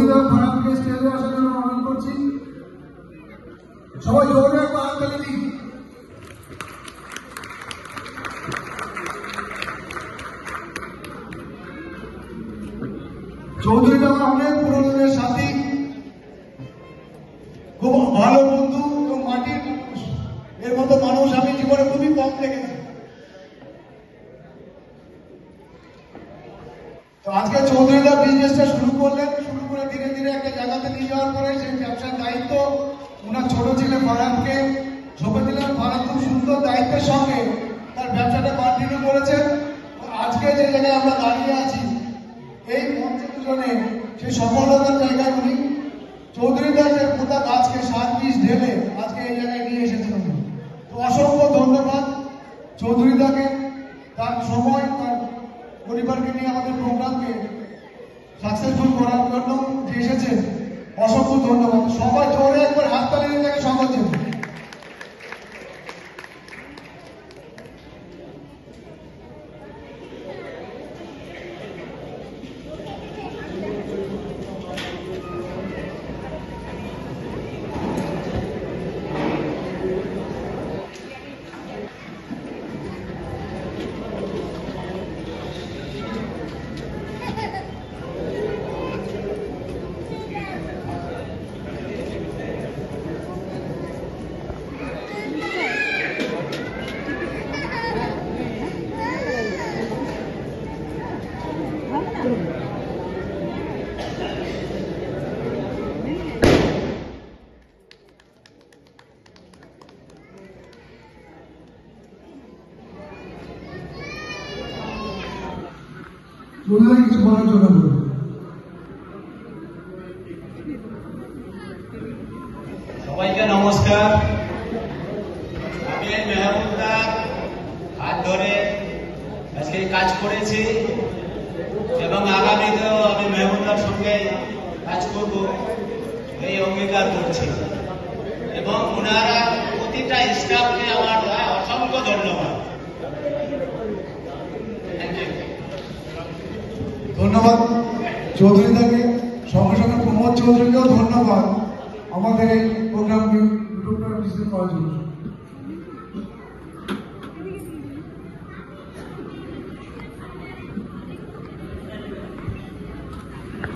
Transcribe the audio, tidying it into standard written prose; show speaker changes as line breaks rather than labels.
চৌধুরীরা ফারামকে স্টেজে আসার জন্য অনুরোধ করছি। সবাই জোরে একবার হাততালি দিন। চৌধুরীরা আমার অনেক পুরোনো দিনের সাথী, খুব ভালো বন্ধু এবং মাটির মানুষ। এর মতো মানুষ আমি জীবনে খুবই কম দেখেছি। তো আজকে চৌধুরীরা বিজনেসটা শুরু করলেন, শুরু করে ধীরে ধীরে একটা জায়গাতে নিয়ে যাওয়ার পরে সেই ব্যবসার দায়িত্ব ওনার ছোট ছেলে ফারামকে সঁপে দিলেন। ফারাম খুব সুন্দর দায়িত্বের সঙ্গে তার ব্যবসাটা কন্টিনিউ করেছেন। আজকে যে জায়গায় আমরা দাঁড়িয়ে আছি এই মঞ্চে দুজনে সেই সফলতার জায়গায় উনি চৌধুরীদার যে পোতা গাছকে 7 পিস ঢেলে আজকে এই জায়গায় নিয়ে এসেছেন। তো অসংখ্য ধন্যবাদ চৌধুরীদাকে, তার সময় তার পরিবারকে নিয়ে আমাদের প্রোগ্রামকে সাকসেসফুল করার জন্য যে এসেছেন, অসংখ্য ধন্যবাদ। সবাই জোরে একবার হাততালি দিয়ে তাকে স্বাগত জানাই। কিছু বলার জন্য
সবাইকে নমস্কার। আমি মেহবুবদার হাত ধরে আজকে কাজ করেছি এবং আগামীতেও আমি মেহবুবদার সঙ্গে কাজ করব এই অঙ্গীকার করছি। এবং ওনারা প্রতিটা স্টাফকে আমার অসংখ্য ধন্যবাদ।
ধন্যবাদ চৌধুরীদাকে, সঙ্গে সঙ্গে প্রমোদ চৌধুরীকেও ধন্যবাদ আমাদের এই প্রোগ্রামকে করার জন্য।